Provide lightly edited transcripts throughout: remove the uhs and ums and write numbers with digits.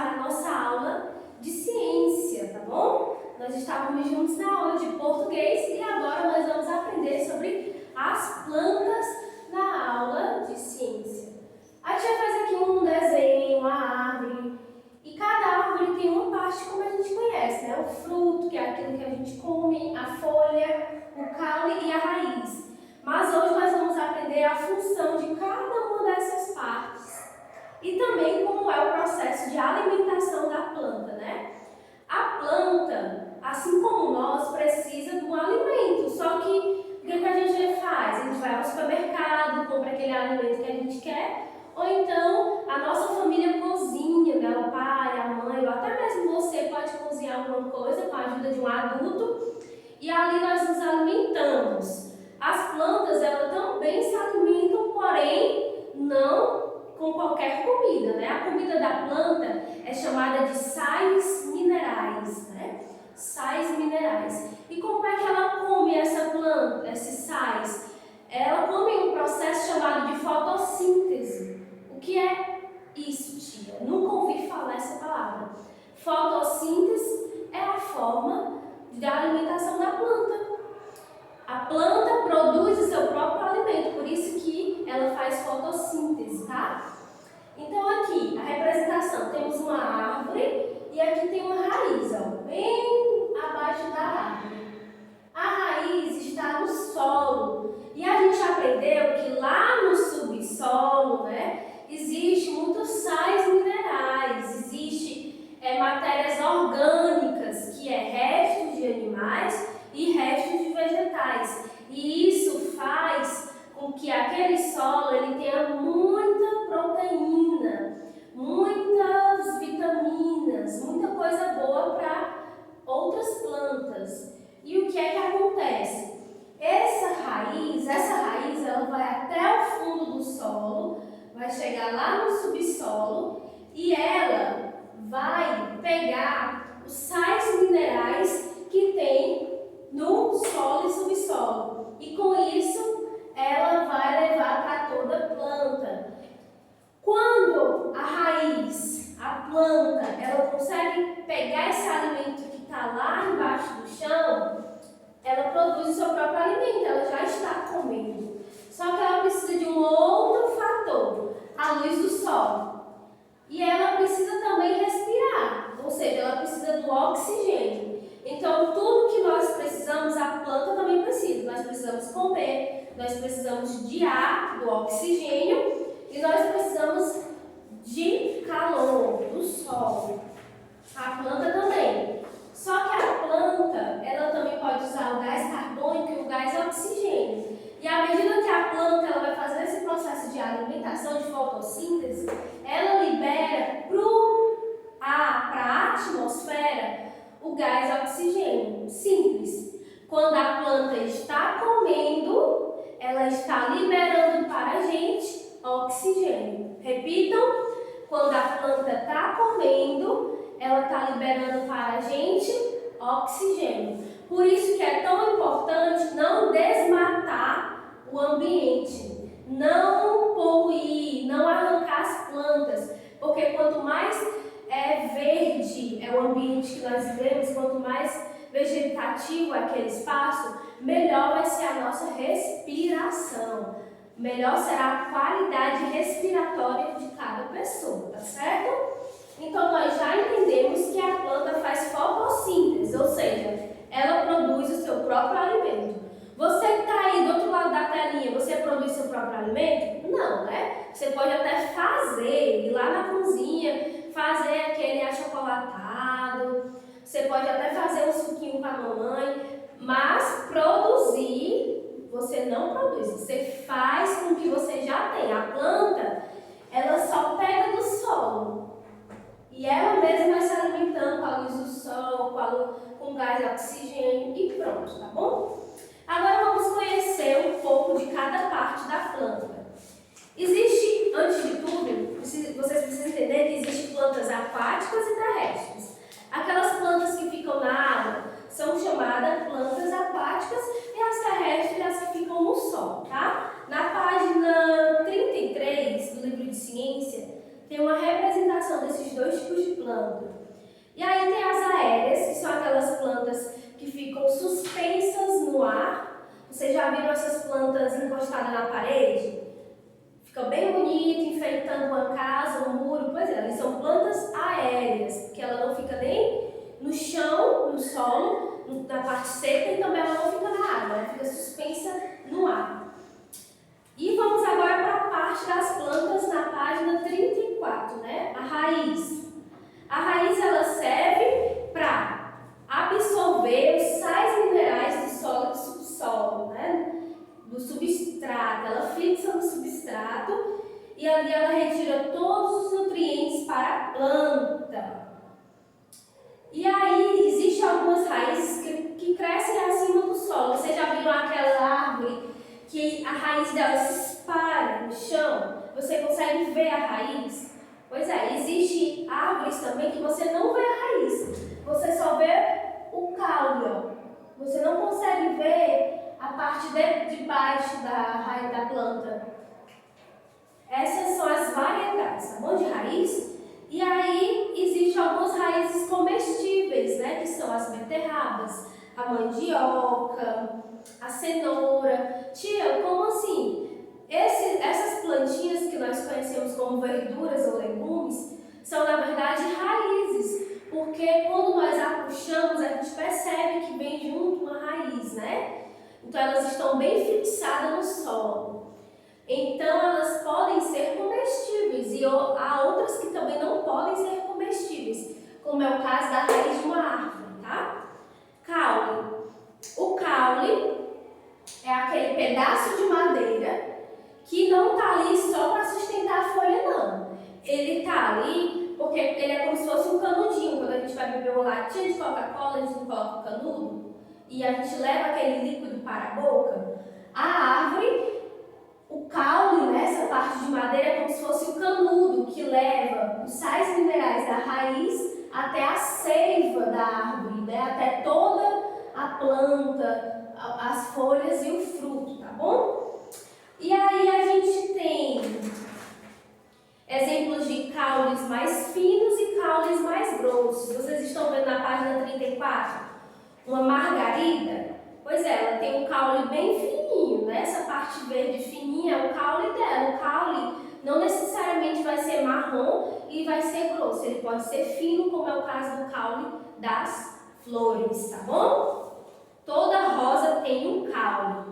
para a nossa aula de ciência, tá bom? Nós estávamos juntos na aula de português e agora nós vamos aprender sobre as plantas na aula de ciência. A gente vai fazer aqui um desenho, uma árvore, e cada árvore tem uma parte como a gente conhece, né? O fruto, que é aquilo que a gente come, a folha, o caule e a raiz. Mas hoje nós vamos aprender a função de cada uma dessas partes e também como é o processo de alimentação da planta, né? A planta, assim como nós, precisa de um alimento, só que o que a gente faz? A gente vai ao supermercado, compra aquele alimento que a gente quer, ou então a nossa família cozinha, né? O pai, a mãe, ou até mesmo você pode cozinhar alguma coisa com a ajuda de um adulto e ali nós nos alimentamos. As plantas, elas também se alimentam, porém não com qualquer comida, né? A comida da planta é chamada de sais minerais, né? Sais minerais. E como é que ela come essa planta, esses sais? Ela come um processo chamado de fotossíntese. O que é isso, tia? Nunca ouvi falar essa palavra. Fotossíntese é a forma da alimentação da planta. A planta produz o seu próprio alimento, por isso que ela faz fotossíntese, tá? Então aqui, a representação, temos uma árvore e aqui tem uma raiz, ó, bem abaixo da árvore. A raiz está no solo e a gente aprendeu que lá no subsolo, né, existe muitos sais minerais, existe matérias orgânicas, que é restos de animais e restos de vegetais. E isso faz com que aquele solo ele tenha muita proteína, muitas vitaminas, muita coisa boa para outras plantas. E o que é que acontece? Essa raiz ela vai até o fundo do solo, vai chegar lá no subsolo e ela vai pegar os sais minerais que tem no solo e subsolo. E com isso, ela vai levar para toda a planta. Quando a raiz, a planta, ela consegue pegar esse alimento que está lá embaixo do chão, ela produz o seu próprio alimento, ela já está comendo. Só que ela precisa de um outro fator, a luz do sol. E ela precisa também respirar, ou seja, ela precisa do oxigênio. Então, tudo que nós precisamos, a planta também precisa. Nós precisamos comer, nós precisamos de ar, do oxigênio, e nós precisamos de calor, do sol. A planta também. Só que a planta, ela também pode usar o gás carbônico e o gás oxigênio. E à medida que a planta ela vai fazer esse processo de alimentação, de fotossíntese, ela libera para a atmosfera o gás oxigênio. Simples. Quando a planta está comendo, ela está liberando para a gente oxigênio. Repitam. Quando a planta está comendo, ela está liberando para a gente oxigênio. Por isso que é tão importante não desmatar o ambiente, não poluir, não arrancar as plantas, porque quanto mais verde é o ambiente que nós vivemos, quanto mais vegetativo é aquele espaço, melhor vai ser a nossa respiração, melhor será a qualidade respiratória de cada pessoa, tá certo? Então nós já entendemos que a planta faz fotossíntese, ou seja, ela produz o seu próprio alimento. Você que está aí do outro lado da telinha, você produz seu próprio alimento? Não, né? Você pode até fazer, ir lá na cozinha, fazer aquele achocolatado, você pode até fazer um suquinho para a mamãe, mas produzir, você não produz, você faz com o que você já tem. A planta, ela só pega do solo e ela mesma vai se alimentando com a luz do sol, com gás de oxigênio e pronto, tá bom? Agora vamos conhecer um pouco de cada parte da planta. Existe, antes de tudo, vocês precisam entender que existem plantas aquáticas e terrestres. Aquelas plantas que ficam na água são chamadas plantas aquáticas e as terrestres as que ficam no sol, tá? Na página 33 do livro de ciência tem uma representação desses dois tipos de plantas. planta. E aí tem as aéreas, que são aquelas plantas que ficam suspensas no ar. Vocês já viram essas plantas encostadas na parede? Fica bem bonito, enfeitando uma casa, um muro. Pois é, elas são plantas aéreas, porque ela não fica nem no chão, no solo, na parte seca, e também ela não fica na água, ela fica suspensa no ar. E vamos agora para a parte das plantas na página 34, né? A raiz. A raiz ela serve para absorver os sais minerais do solo e do subsolo, né? Do substrato. Ela fixa no substrato e ali ela retira todos os nutrientes para a planta. E aí existem algumas raízes que crescem acima do solo. Vocês já viram aquela árvore que a raiz dela se espalha no chão? Você consegue ver a raiz? Pois é, existem árvores também que você não vê a raiz, você só vê o caule. Você não consegue ver a parte de baixo da raiz da planta. Essas são as variedades, tá bom? De raiz. E aí existem algumas raízes comestíveis, né? Que são as beterrabas, a mandioca, a cenoura. Tia, como assim? Essas plantinhas que nós conhecemos como verduras ou legumes são, na verdade, raízes, porque quando nós a puxamos, a gente percebe que vem junto uma raiz, né? Então, elas estão bem fixadas no solo. Então, elas podem ser comestíveis e há outras que também não podem ser comestíveis, como é o caso da raiz de uma árvore, tá? Caule. O caule é aquele pedaço de madeira que não está ali só para sustentar a folha, não. Ele está ali porque ele é como se fosse um canudinho. Quando a gente vai beber uma latinha de Coca-Cola, a gente não coloca o canudo e a gente leva aquele líquido para a boca. A árvore, o caule, né, essa parte de madeira, é como se fosse o canudo que leva os sais minerais da raiz até a seiva da árvore, né, até toda a planta, as folhas e o fruto, tá bom? E aí a gente tem exemplos de caules mais finos e caules mais grossos. Vocês estão vendo na página 34? Uma margarida? Pois é, ela tem um caule bem fininho, né? Essa parte verde fininha é o caule dela. O caule não necessariamente vai ser marrom e vai ser grosso. Ele pode ser fino, como é o caso do caule das flores, tá bom? Toda rosa tem um caule.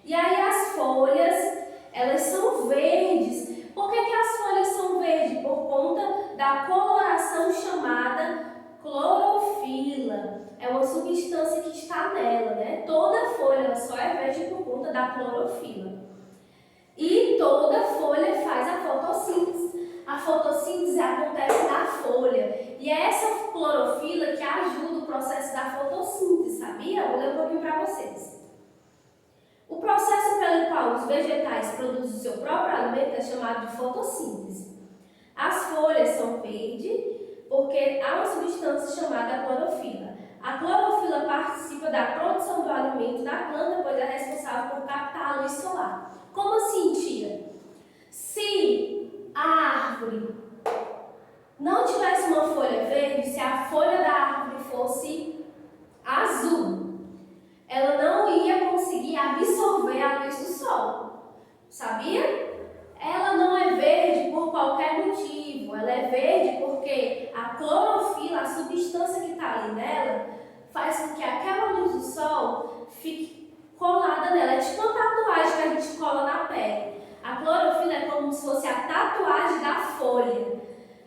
E aí as folhas, elas são verdes. Por que as folhas são verdes? Por conta da coloração chamada clorofila. É uma substância que está nela, né? Toda folha ela só é verde por conta da clorofila. E toda folha faz a fotossíntese. A fotossíntese acontece na folha. E é essa clorofila que ajuda o processo da fotossíntese, sabia? Vou ler um pouquinho para vocês. O processo pelo qual os vegetais produzem o seu próprio alimento é chamado de fotossíntese. As folhas são verdes porque há uma substância chamada clorofila. A clorofila participa da produção do alimento da planta, pois é responsável por captar a luz solar. Como assim, tia? Se a árvore não tivesse uma folha verde, se a folha da árvore fosse azul, ela não ia conseguir absorver a luz do sol. Sabia? Ela não é verde por qualquer motivo. Ela é verde porque a clorofila, a substância que está ali nela, faz com que aquela luz do sol fique colada nela. É tipo uma tatuagem que a gente cola na pele. A clorofila é como se fosse a tatuagem da folha.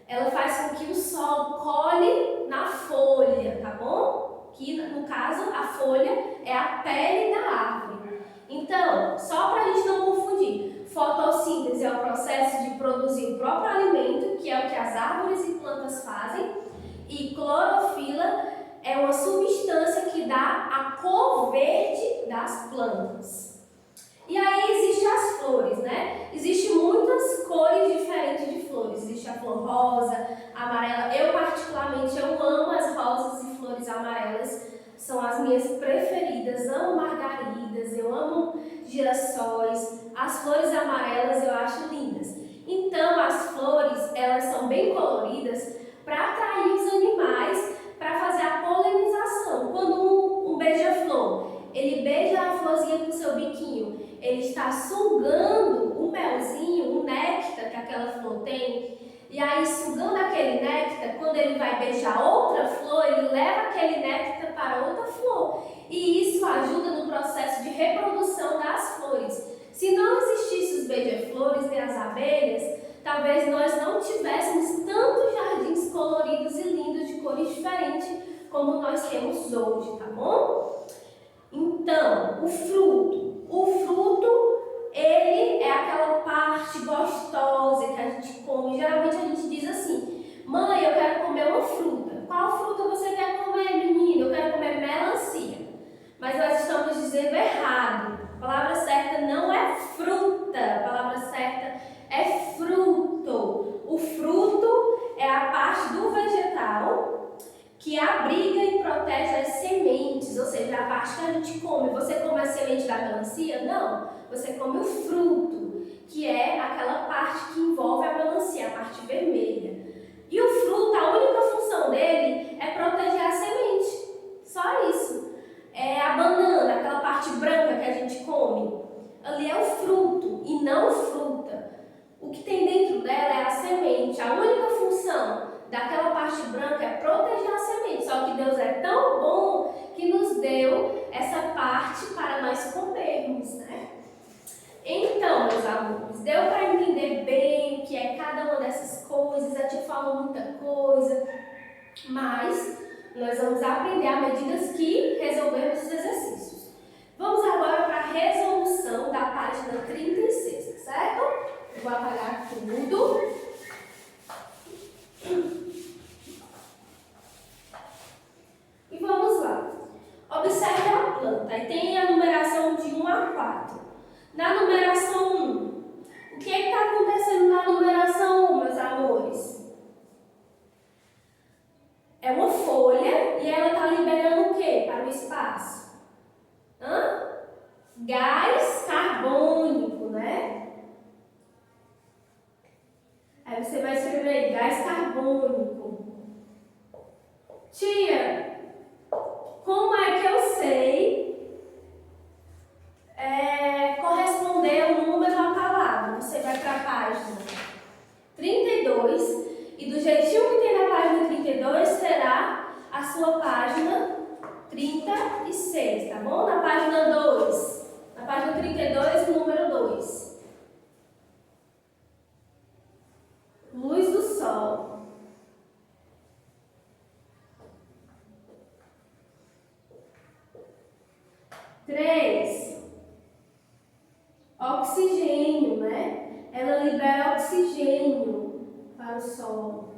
Ela faz com que o sol cole na folha, tá bom? Que no caso a folha é a pele da árvore. Então, só para a gente não confundir, fotossíntese é o processo de produzir o próprio alimento, que é o que as árvores e plantas fazem, e clorofila é uma substância que dá a cor verde das plantas. E aí existem as flores, né? Existem muitas cores diferentes de flores. Existe a flor rosa, amarela. Eu particularmente amo as rosas e flores amarelas. São as minhas preferidas. Amo margaridas, eu amo girassóis. As flores amarelas eu acho lindas. Então as flores, elas são bem coloridas para atrair os aí sugando aquele néctar, quando ele vai beijar outra flor, ele leva aquele néctar para outra flor. E isso ajuda no processo de reprodução das flores. Se não existissem os beija-flores e as abelhas, talvez nós não tivéssemos tantos jardins coloridos e lindos de cores diferentes como nós temos hoje, tá bom? Então, o fruto, ele é aquela parte gostosa que a gente come. Geralmente a gente diz assim: mãe, eu quero comer uma fruta. Qual fruta você quer comer, menina? Eu quero comer melancia. Mas nós estamos dizendo errado. A palavra certa não é fruta, a palavra certa é fruto. O fruto é a parte do vegetal que abriga e protege as sementes, ou seja, a parte que a gente come. Você come a semente da melancia? Não, você come o fruto, que é aquela parte que envolve a melancia, a parte vermelha. E o fruto, a única função dele é proteger a semente, só isso. É a banana, aquela parte branca que a gente come, ali é o fruto e não fruta. O que tem dentro dela é a semente. A única função daquela parte branca é proteger a semente. Só que Deus é tão bom que nos deu essa parte para nós comermos, né? Então, meus amores, deu para entender bem o que é cada uma dessas coisas. Eu te falo muita coisa, mas nós vamos aprender à medida que resolvermos os exercícios. Vamos agora para a resolução da página 36, certo? Eu vou apagar tudo. E vamos lá. Observe a planta. E tem a numeração de 1 a 4. Na numeração 1, o que está acontecendo na numeração 1, meus amores? É uma folha e ela está liberando o que para o espaço? Gás carbônico, né? Aí você vai escrever aí, gás carbônico. Tia, como é que eu sei corresponder o número à palavra? Você vai para a página 32 e do jeitinho que tem na página 32 será a sua página 36, tá bom? Na página 2, na página 32, o número 2. Luz do sol. Três, oxigênio, né? Ela libera oxigênio para o solo.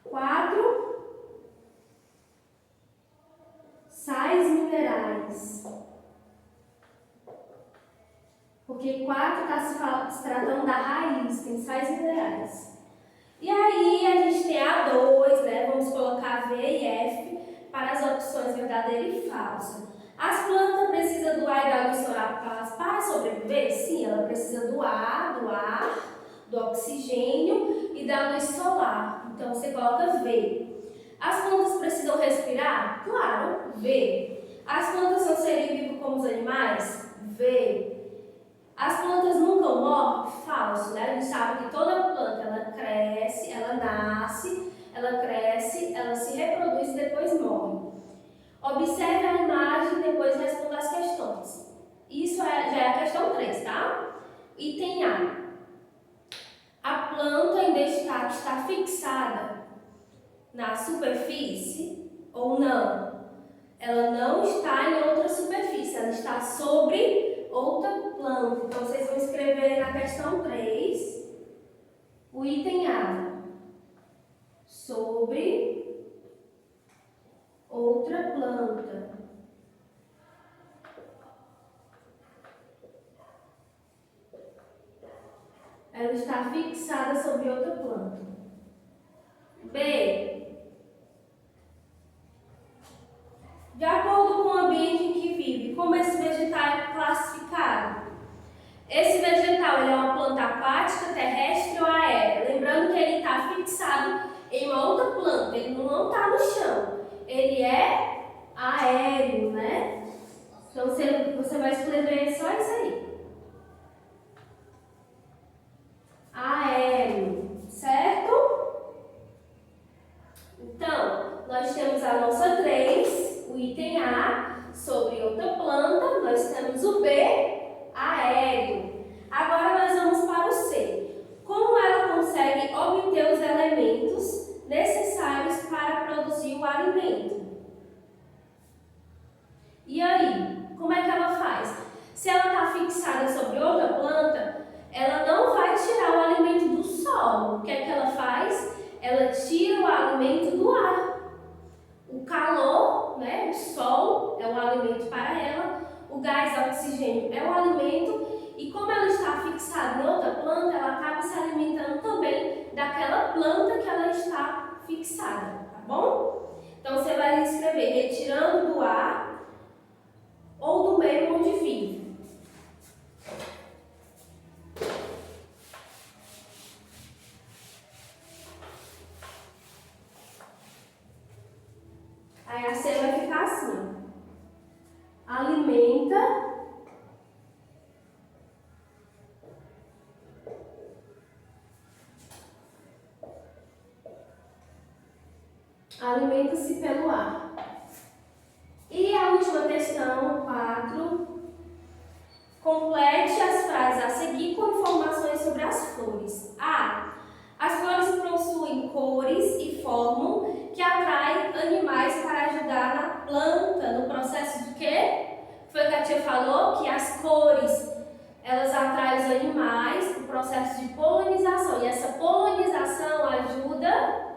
4, sais minerais. Porque 4 está se tratando da raiz, tem sais minerais. E aí a gente tem a 2, né? Vamos colocar V e F para as opções verdadeira e falsa. As plantas precisam do ar e da luz solar para sobreviver? Sim, ela precisa do ar, do oxigênio e da luz solar. Então você coloca V. As plantas precisam respirar? Claro, V. As plantas são seres vivos como os animais? V. As plantas nunca morrem? Falso, né? A gente sabe que toda planta, ela cresce, ela nasce, ela cresce, ela se reproduz e depois morre. Observe a imagem e depois responda as questões. Isso já é a questão 3, tá? Item A. A planta em destaque está fixada na superfície ou não? Ela não está em outra superfície, ela está sobre outra planta. Então, vocês vão escrever na questão 3, o item A. Sobre outra planta. Ela está fixada sobre outra planta. B. De acordo com o ambiente em que vive, como esse vegetal é classificado? Esse vegetal ele é uma planta aquática, terrestre ou aérea? Lembrando que ele está fixado em uma outra planta, ele não está no chão. Ele é aéreo, né? Então você vai escrever só isso aí. oxigênio é o alimento e como ela está fixada em outra planta, ela acaba se alimentando também daquela planta que ela está fixada, tá bom? Então você vai escrever retirando do ar ou do meio onde vive. Aí a C vai ficar assim, ó. Alimenta-se pelo ar. E a última questão, 4. Complete as frases a seguir com informações sobre as flores. A. As flores possuem cores e formam que atraem animais para ajudar na planta, no processo de quê? Foi o que a tia falou, que as cores, elas atraem os animais no processo de polinização. E essa polinização ajuda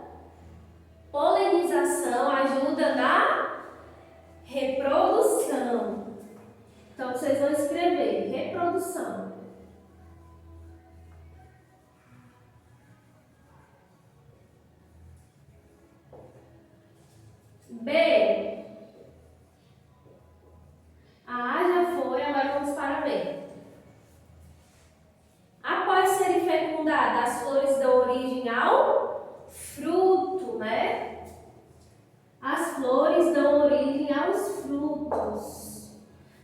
na reprodução. Então, vocês vão escrever reprodução. B. A já foi, agora vamos para B. Após serem fecundadas, as flores dão origem ao fruto, né? As flores dão origem aos frutos.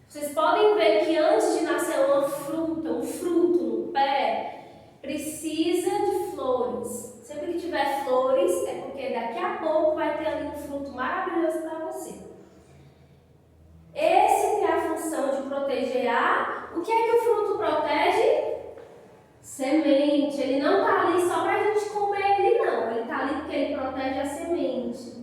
Vocês podem ver que antes de nascer uma fruta, um fruto no pé, precisa de flores. Sempre que tiver flores, é porque daqui a pouco vai ter ali um fruto maravilhoso para você. Esse tem a função de proteger o que é que o fruto protege? Semente. Ele não está ali só para a gente comer ele, não. Ele está ali porque ele protege a semente.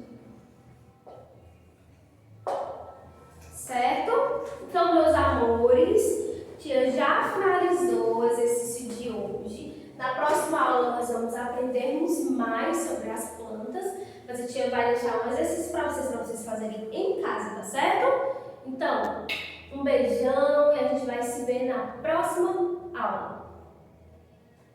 Certo? Então, meus amores, a tia já finalizou o exercício de hoje. Na próxima aula nós vamos aprendermos mais sobre as plantas, mas a tia vai deixar um exercício para vocês fazerem em casa, tá certo? Então, um beijão e a gente vai se ver na próxima aula.